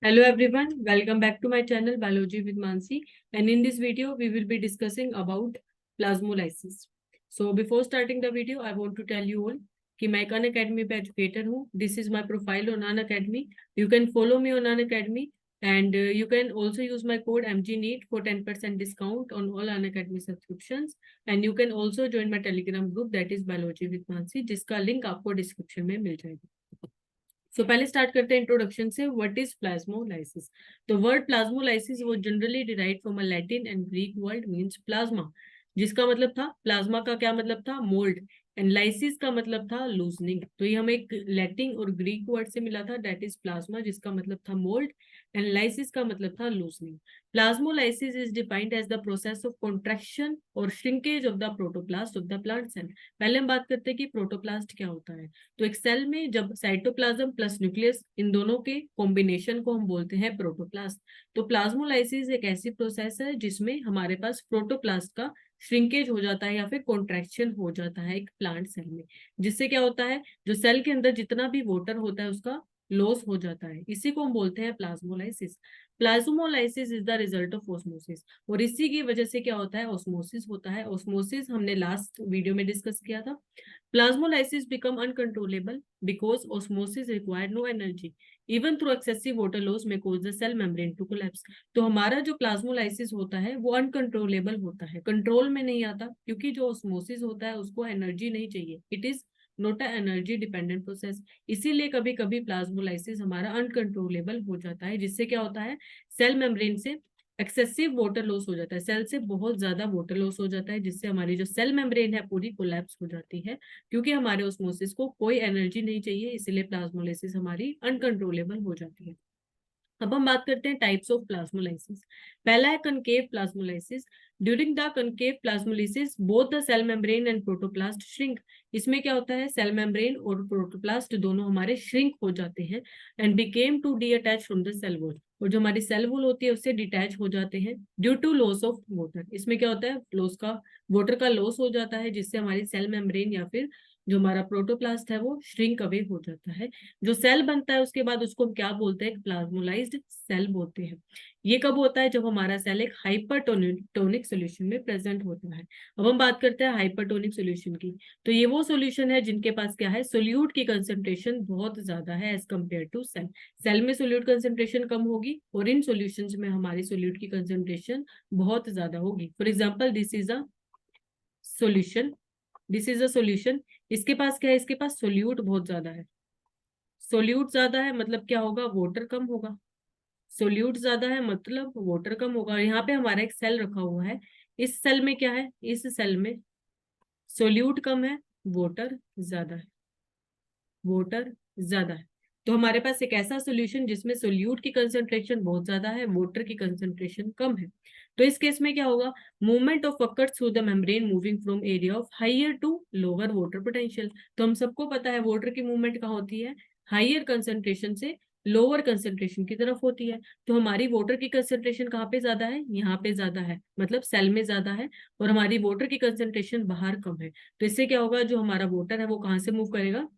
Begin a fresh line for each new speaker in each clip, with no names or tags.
Hello everyone, welcome back to my channel Biology with Mansi, and in this video we will be discussing about plasmolysis. So before starting the video I want to tell you all कि मैं एक Unacademy पे educator हूँ. This is my profile on Unacademy. You can follow me on Unacademy and you can also use my code MGNEET for 10% discount on all Unacademy subscriptions, and you can also join my telegram group that is Biology with Mansi, जिसका link आपको description में मिल जाएगा. पहले start करते हैं introduction से. What is plasmolysis? तो word plasmolysis वो generally derived from a Latin and Greek word means plasma, जिसका मतलब था प्लाज्मा का क्या मतलब था? मोल्ड. एंड लाइसिस का मतलब था लूजनिंग. तो ये हमें एक लैटिन और ग्रीक वर्ड से मिला था, दैट इज प्लाज्मा, जिसका मतलब था मोल्ड, एंड लाइसिस का मतलब था loosening. Plasmolysis is defined as the process of contraction और shrinkage of the protoplast of the plant cell. पहले हम बात करते हैं कि प्रोटोप्लास्ट क्या होता है. तो एक सेल में जब साइटोप्लाज्म प्लस न्यूक्लियस, इन दोनों के कॉम्बिनेशन को हम बोलते हैं प्रोटोप्लास्ट. तो प्लाज्मोलाइसिस एक ऐसी प्रोसेस है जिसमें हमारे पास प्रोटोप्लास्ट का श्रिंकेज हो जाता है या फिर कॉन्ट्रैक्शन हो जाता है एक प्लांट सेल में, जिससे क्या होता है, जो सेल के अंदर जितना भी वाटर होता है उसका लॉस हो जाता है. इसी को हम बोलते हैं plasmolysis. Plasmolysis is the result of osmosis, और इसी की वजह से क्या होता है, ऑस्मोसिस होता है. ऑस्मोसिस हमने लास्ट वीडियो में डिस्कस किया था. Plasmolysis become uncontrollable because osmosis require no energy. Even through excessive water loss may cause the cell membrane to collapse. तो हमारा जो प्लाज्मोलाइसिस होता है वो अनकंट्रोलेबल होता है, कंट्रोल में नहीं आता, क्योंकि जो ऑस्मोसिस होता है उसको एनर्जी नहीं चाहिए. It is not a energy dependent process. इसीलिए कभी कभी प्लाज्मोलाइसिस हमारा अनकंट्रोलेबल हो जाता है, जिससे क्या होता है, सेल मेम्ब्रेन से एक्सेसिव वाटर लॉस हो जाता है, सेल से बहुत ज्यादा वाटर लॉस हो जाता है, जिससे हमारी जो सेल मेम्ब्रेन है पूरी कोलैप्स हो जाती है, क्योंकि हमारे ऑस्मोसिस को कोई एनर्जी नहीं चाहिए. इसीलिए प्लाज्मोलाइसिस हमारी अनकंट्रोलेबल हो जाती है. अब हम बात करते हैं टाइप्स ऑफ प्लाज्मोलाइसिस. पहला है concave plasmolysis. During the concave plasmolysis both the cell membrane and protoplast shrink. इसमें क्या होता है, सेल मेम्ब्रेन और प्रोटोप्लास्ट दोनों हमारे श्रिंक हो जाते हैं and became to detach from the cell wall, और जो हमारी सेल वॉल होती है उससे डिटैच हो जाते हैं due to loss of water. इसमें क्या होता है, लॉस का वाटर का लॉस हो जाता है, जिससे हमारी सेल मेम्ब्रेन या फिर जो हमारा प्रोटोप्लास्ट है वो श्रिंक अवे हो जाता है. जो सेल बनता है उसके बाद उसको हम क्या बोलते हैं, प्लाज्मोलाइज्ड सेल बोलते हैं. ये कब होता है, जब हमारा सेल एक हाइपरटोनिक सोल्यूशन में प्रेजेंट होता है. अब हम बात करते हैं हाइपरटोनिक सोल्यूशन की. तो ये वो सोल्यूशन है जिनके पास क्या है, सोल्यूट की कंसेंट्रेशन बहुत ज्यादा है as compared to cell. Cell में सोल्यूट कंसेंट्रेशन कम होगी और इन सोल्यूशन में हमारी सोल्यूट की कंसेंट्रेशन बहुत ज्यादा होगी. For example this is a solution, this is a solution. इसके पास क्या है, इसके पास सोल्यूट बहुत ज्यादा है. सोल्यूट ज्यादा है मतलब क्या होगा, वाटर कम होगा. सोल्यूट ज्यादा है मतलब वाटर कम होगा. और यहाँ पे हमारा एक सेल रखा हुआ है. इस सेल में क्या है, इस सेल में सोल्यूट कम है, वाटर ज्यादा है, वाटर ज्यादा है. तो हमारे पास एक ऐसा सोल्यूशन जिसमें सोल्यूट की कंसंट्रेशन बहुत ज्यादा है, वाटर की कंसंट्रेशन कम है. तो इस केस में क्या होगा, movement of occurs through the membrane moving from area of higher to lower water potential. तो हम सबको पता है वाटर की मूवमेंट कहाँ होती है, हाइयर कंसंट्रेशन से लोअर कंसंट्रेशन की तरफ होती है. तो हमारी वाटर की कंसंट्रेशन कहाँ पे ज्यादा है, यहाँ पे ज्यादा है, मतलब सेल में ज्यादा है, और हमारी वाटर की कंसंट्रेशन बाहर कम है. तो इससे क्या होगा, जो हमारा वाटर है वो कहाँ से मूव करेगा,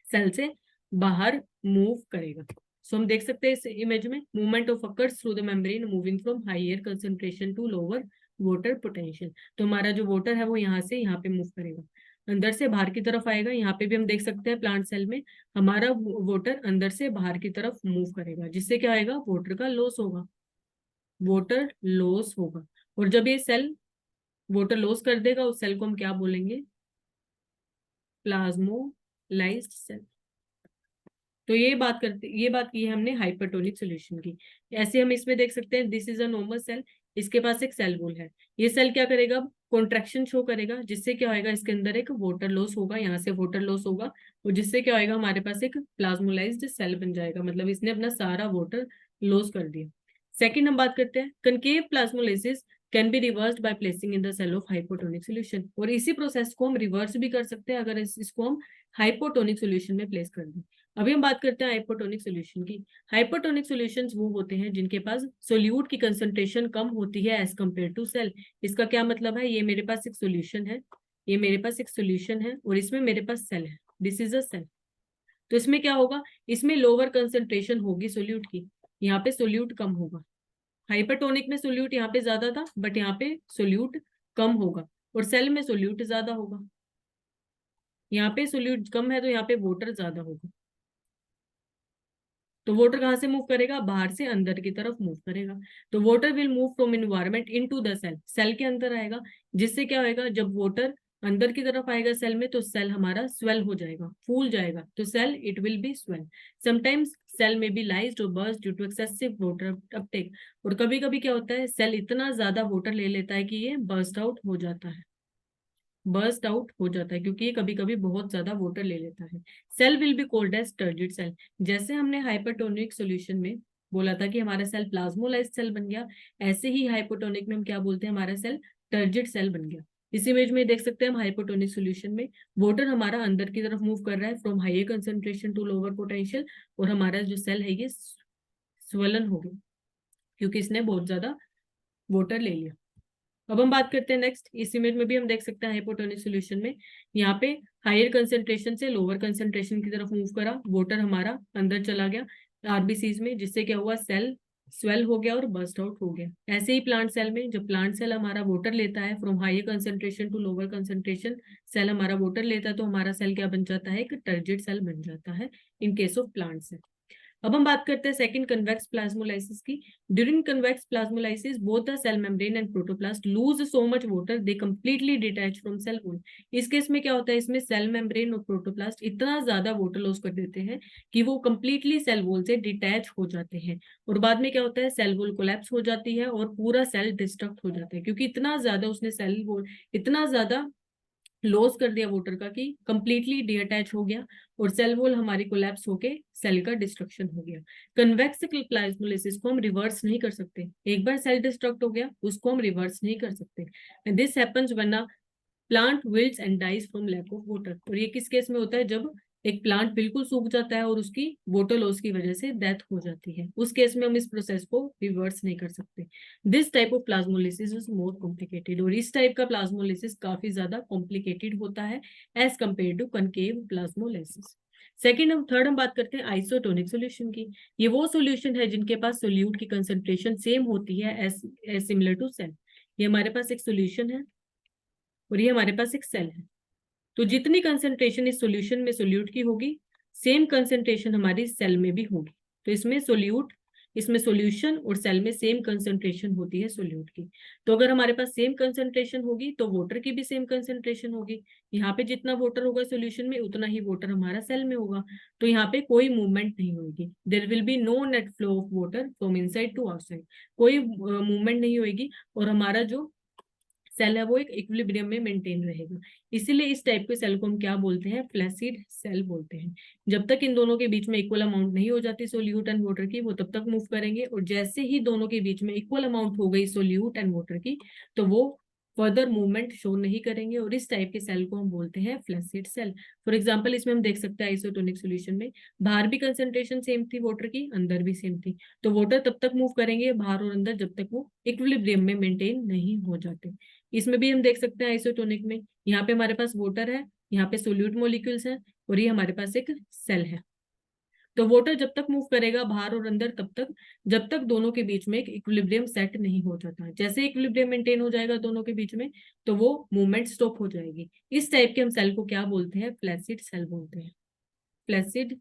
सेल से बाहर मूव करेगा. सो हम देख सकते हैं इस इमेज में, movement of occurs through the membrane moving from higher concentration to lower water potential. तो हमारा जो वाटर है वो यहाँ से यहाँ पे मूव करेगा, अंदर से बाहर की तरफ आएगा. यहाँ पे भी हम देख सकते हैं प्लांट सेल में हमारा वाटर अंदर से बाहर की तरफ मूव करेगा, जिससे क्या आएगा, वाटर का लॉस होगा, वाटर लॉस होगा. और जब ये सेल वाटर लॉस कर देगा उस सेल को हम क्या बोलेंगे, प्लाज्मोलाइज्ड सेल. तो ये बात की है हमने हाइपरटोनिक सोल्यूशन की. ऐसे हम इसमें देख सकते हैं, this is a normal cell. इसके पास एक सेल वॉल है. ये सेल क्या करेगा, कॉन्ट्रैक्शन शो करेगा, जिससे क्या होगा, इसके अंदर एक वाटर लॉस होगा, यहाँ से वाटर लॉस होगा, और जिससे क्या होगा, हमारे पास एक प्लाज्मोलाइज्ड सेल बन जाएगा, मतलब इसने अपना सारा वाटर लॉस कर दिया. सेकेंड हम बात करते हैं concave plasmolysis can be reversed by placing in the cell of hypotonic solution. और इसी प्रोसेस को हम रिवर्स भी कर सकते हैं अगर इसको हम हाइपोटोनिक सोल्यूशन में प्लेस कर दें. अभी हम बात करते हैं हाइपोटोनिक सोल्यूशन की. हाइपोटोनिक सॉल्यूशंस वो होते हैं जिनके पास सोल्यूट की कंसंट्रेशन कम होती है एज कम्पेयर टू सेल. इसका क्या मतलब है, ये मेरे पास एक सोल्यूशन है, ये मेरे पास एक सोल्यूशन है, और इसमें मेरे पास सेल है, दिस इज अ सेल. तो इसमें क्या होगा, इसमें लोअर कंसंट्रेशन होगी सोल्यूट की. यहाँ पे सोल्यूट कम होगा। हाइपरटोनिक में सोल्यूट यहाँ पे ज्यादा था, बट यहाँ पे सोल्यूट कम होगा, और सेल में सोल्यूट ज्यादा होगा। यहाँ पे सोल्यूट कम है तो यहाँ पे वाटर ज्यादा होगा। तो वाटर कहाँ से मूव करेगा? बाहर से अंदर की तरफ मूव करेगा। तो water will move from environment into the cell, cell के अंदर आएगा। जिससे क्या होएगा, जब वाटर अंदर की तरफ आएगा सेल में, तो सेल हमारा स्वेल हो जाएगा, फूल जाएगा। तो cell it will be swell. Sometimes cell में बी लाइज्ड और burst due to excessive water uptake. और कभी कभी क्या होता है, सेल इतना ज्यादा वाटर ले लेता है कि ये बर्स्ट आउट हो जाता है, बर्स्ट आउट हो जाता है, क्योंकि ये कभी कभी बहुत ज्यादा वाटर ले लेता है। Cell will be called as turgid cell. जैसे हमने हाइपरटोनिक सॉल्यूशन में बोला था कि हमारा सेल प्लाज्मोलाइज्ड सेल बन गया, ऐसे ही हाइपोटोनिक में हम क्या बोलते हैं, हमारा सेल टर्जिड सेल बन गया। इस इमेज में देख सकते हैं हम हाइपोटोनिक सॉल्यूशन में वाटर हमारा अंदर की तरफ मूव कर रहा है from higher concentration to lower potential, और हमारा जो सेल है ये स्वलन हो गया, क्योंकि इसने बहुत ज्यादा वाटर ले लिया। अब हम बात करते हैं नेक्स्ट। इस इमेज में भी हम देख सकते हैं हाइपोटोनिक सॉल्यूशन में यहाँ पे हायर कंसंट्रेशन से लोअर कंसंट्रेशन की तरफ मूव करा, वाटर हमारा अंदर चला गया आरबीसीज में, जिससे क्या हुआ, सेल स्वेल हो गया और बर्स्ट आउट हो गया। ऐसे ही प्लांट सेल में जब प्लांट सेल हमारा वाटर लेता है from higher concentration to lower concentration, cell हमारा वाटर लेता है, तो हमारा सेल क्या बन जाता है, एक टर्जिड सेल बन जाता है in case of plant cell. अब हम बात करते हैं सेकंड कन्वेक्स प्लाज्मोलाइसिस की। During convex plasmolysis both the cell membrane and protoplast lose so much water they completely detach from cell wall. इस केस में क्या होता है, इसमें सेल मेम्ब्रेन और प्रोटोप्लास्ट इतना ज्यादा वाटर लॉस कर देते हैं कि वो कंप्लीटली सेल वॉल से डिटैच हो जाते हैं, और बाद में क्या होता है, सेल वॉल कोलैप्स हो जाती है और पूरा सेल डिस्ट्रक्ट हो जाता है, क्योंकि इतना ज्यादा उसने सेल वॉल इतना ज्यादा लॉस कर दिया वाटर का कि कंप्लीटली डिअटैच हो गया, और सेल वॉल हमारी कोलैप्स होके सेल का डिस्ट्रक्शन हो गया। कन्वेक्स प्लाज्मोलाइसिस को हम रिवर्स नहीं कर सकते, एक बार सेल डिस्ट्रक्ट हो गया उसको हम रिवर्स नहीं कर सकते। This happens when a plant wilts and dies from lack of water. और ये किस केस में होता है, जब एक प्लांट बिल्कुल सूख जाता है और उसकी वाटर लॉस की वजह से डेथ हो जाती है, उस केस में हम इस प्रोसेस को रिवर्स नहीं कर सकते। This type of plasmolysis is more complicated, और इस टाइप का प्लाज्मोलिसिस काफी ज्यादा कॉम्प्लिकेटेड होता है as compared to concave plasmolysis. Second हम थर्ड हम बात करते हैं आइसोटोनिक सोल्यूशन की। ये वो सोल्यूशन है जिनके पास सोल्यूट की कंसंट्रेशन सेम होती है एज सिमिलर टू सेल। ये हमारे पास एक सोल्यूशन है और ये हमारे पास एक सेल है। तो जितनी कंसंट्रेशन इस सॉल्यूशन में सोल्यूट की होगी, सेम कंसंट्रेशन हमारी सेल में भी होगी। तो इसमें सॉल्यूशन और सेल में सेम कंसंट्रेशन होती है सोल्यूट की। तो अगर हमारे पास सेम कंसंट्रेशन होगी तो वाटर की भी सेम कंसंट्रेशन होगी। यहाँ पे जितना वाटर होगा सोल्यूशन में, उतना ही वाटर हमारा सेल में होगा। तो यहाँ पे कोई मूवमेंट नहीं होगी, there will be no net flow of water from inside to outside, कोई मूवमेंट नहीं होगी, और हमारा जो सेल है वो एक इक्विलिब्रियम में मेंटेन रहेगा। इसीलिए इस टाइप के सेल को हम क्या बोलते हैं, फ्लैसिड सेल बोलते हैं। जब तक इन दोनों के बीच में इक्वल अमाउंट नहीं हो जाती सोल्यूट एंड वाटर की, वो तब तक मूव करेंगे, और जैसे ही दोनों के बीच में इक्वल अमाउंट हो गई सोल्यूट एंड वाटर की, तो वो फर्दर मूवमेंट शो नहीं करेंगे, और इस टाइप के सेल को हम बोलते हैं फ्लैसिड सेल। फॉर एग्जाम्पल इसमें हम देख सकते हैं आइसोटोनिक सोल्यूशन में बाहर भी कंसेंट्रेशन सेम थी वाटर की, अंदर भी सेम थी। तो वाटर तब तक मूव करेंगे बाहर और अंदर जब तक वो इक्विलिब्रियम में मेंटेन नहीं हो जाते। इसमें भी हम देख सकते हैं आइसोटोनिक में, यहाँ पे हमारे पास वाटर है, यहाँ पे सोल्यूट मॉलिक्यूल्स हैं, और ये हमारे पास एक सेल है। तो वाटर जब तक मूव करेगा बाहर और अंदर तब तक, जब तक दोनों के बीच में एक इक्विलिब्रियम सेट नहीं हो जाता। जैसे इक्विलिब्रियम मेंटेन हो जाएगा दोनों के बीच में, तो वो मूवमेंट स्टॉप हो जाएगी। इस टाइप के हम सेल को क्या बोलते हैं, फ्लैसिड सेल बोलते हैं, फ्लैसिड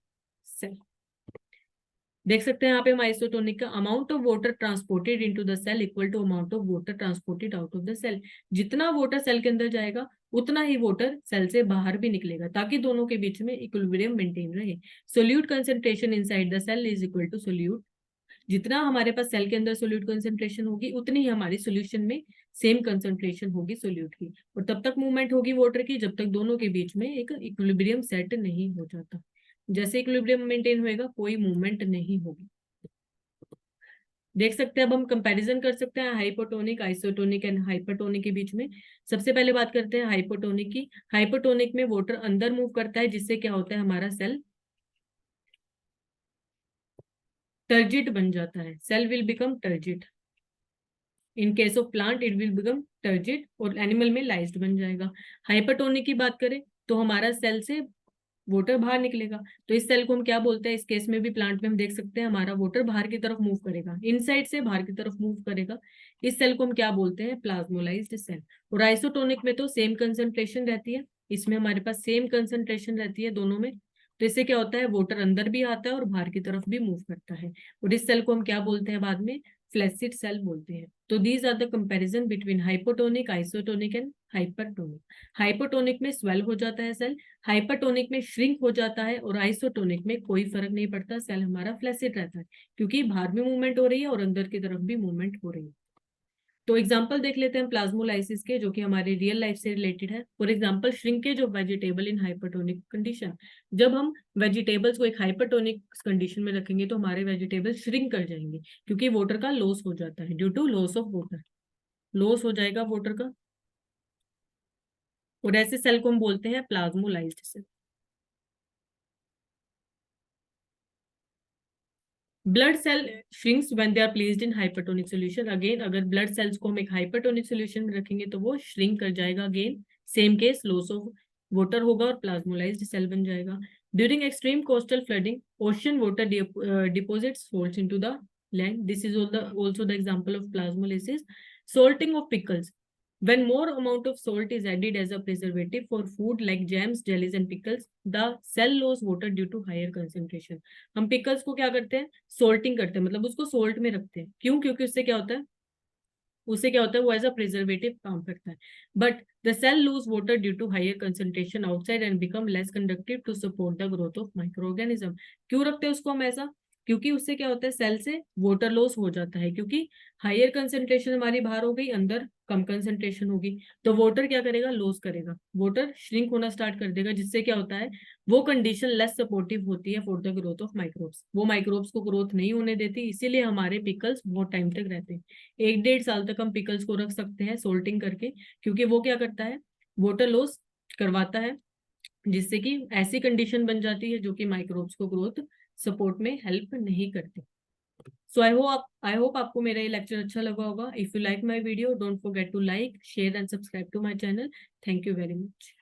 सेल। देख सकते हैं यहाँ पे हम आइसोटोनिक का amount of water transported into the cell equal to amount of water transported out of the cell. जितना वाटर सेल के अंदर जाएगा उतना ही वाटर सेल से बाहर भी निकलेगा, ताकि दोनों के बीच में इक्विलिब्रियम मेंटेन रहे। Solute concentration inside the cell is equal to solute. जितना हमारे पास सेल के अंदर सोल्यूट कंसेंट्रेशन होगी, उतनी ही हमारी सोल्यूशन में सेम कंसेंट्रेशन होगी सोल्यूट की, और तब तक मूवमेंट होगी वाटर की जब तक दोनों के बीच में एक इक्विलिब्रियम सेट नहीं हो जाता। जैसे इक्विलिब्रियम मेंटेन होएगा कोई मूवमेंट नहीं होगी। देख सकते हैं, अब हम कंपैरिजन कर सकते हैं हाइपोटोनिक, आइसोटोनिक एंड हाइपरटोनिक के बीच में। सबसे पहले बात करते हैं हाइपोटोनिक की। हाइपोटोनिक में वाटर अंदर मूव करता है, जिससे क्या होता है, हमारा सेल टर्जिट बन जाता है, cell will become turgid. In case of plant it will become turgid, और एनिमल में लाइज्ड बन जाएगा। हाइपरटोनिक की बात करें तो हमारा सेल से वाटर बाहर निकलेगा। तो इस सेल को हम क्या बोलते हैं, इस केस में भी प्लांट में हम देख सकते हैं हमारा वाटर बाहर की तरफ मूव करेगा, इनसाइड से बाहर की तरफ मूव करेगा। इस सेल को हम क्या बोलते हैं, प्लाज्मोलाइज्ड सेल। और आइसोटोनिक में तो सेम कंसंट्रेशन रहती है, इसमें हमारे पास सेम कंसंट्रेशन रहती है दोनों में। तो इससे क्या होता है, वाटर अंदर भी आता है और बाहर की तरफ भी मूव करता है। और इस सेल को हम क्या बोलते हैं बाद में, फ्लैसिड सेल बोलते हैं। तो these are the comparison between hypotonic, isotonic and hypertonic. Hypotonic में स्वेल हो जाता है सेल, हाइपरटोनिक में श्रिंक हो जाता है, और आइसोटोनिक में कोई फर्क नहीं पड़ता, सेल हमारा फ्लैसिड रहता है, क्योंकि बाहर में मूवमेंट हो रही है और अंदर की तरफ भी मूवमेंट हो रही है। तो एग्जांपल देख लेते हैं प्लाज्मोलाइसिस के, जो कि हमारे रियल लाइफ से रिलेटेड है। For example, shrinkage of vegetable in hypertonic condition. जब हम वेजिटेबल्स को एक हाइपरटोनिक कंडीशन में रखेंगे तो हमारे वेजिटेबल श्रिंक कर जाएंगे, क्योंकि वाटर का लॉस हो जाता है, due to loss of water, loss हो जाएगा वाटर का। और ऐसे सेल को हम बोलते हैं plasmolysed cell. Blood cell shrinks when they are placed in hypertonic solution. Again, अगर ब्लड सेल्स को हम एक हाइपरटोनिक सॉल्यूशन में रखेंगे तो वो श्रिंक कर जाएगा। Again same case, loss of water होगा और प्लाज्मोलाइज्ड सेल बन जाएगा। During extreme coastal flooding, ocean water deposits salts into the land. This is also the example of plasmolysis. Salting of pickles. When more amount of salt is added as a preservative for food like jams, jellies and pickles, the cell lose water due to higher concentration. हम pickles को क्या करते हैं, सोल्टिंग करते हैं, मतलब उसको salt में रखते हैं। क्यों? क्योंकि उससे क्या होता है, उससे क्या होता है, वो एज अ प्रिजर्वेटिव काम करता है। But the cell lose water due to higher concentration outside and become less conductive to support the growth of micro organism. क्यों रखते हैं उसको हम ऐसा, क्योंकि उससे क्या होता है, सेल से वाटर लॉस हो जाता है, क्योंकि हायर कंसंट्रेशन हमारी बाहर हो गई, अंदर कम कंसंट्रेशन होगी, तो वाटर क्या करेगा, लॉस करेगा, वाटर श्रिंक होना स्टार्ट कर देगा, जिससे क्या होता है, वो कंडीशन लेस सपोर्टिव होती है for the growth of microbes. वो माइक्रोब्स को ग्रोथ नहीं होने देती, इसीलिए हमारे पिकल्स बहुत टाइम तक रहते हैं। 1-1.5 साल तक हम पिकल्स को रख सकते हैं सोल्टिंग करके, क्योंकि वो क्या करता है, वाटर लॉस करवाता है, जिससे कि ऐसी कंडीशन बन जाती है जो कि माइक्रोब्स को ग्रोथ सपोर्ट में हेल्प नहीं करती। सो आई होप आपको मेरा ये लेक्चर अच्छा लगा होगा। If you like my video, don't forget to like, share and subscribe to my channel. Thank you very much.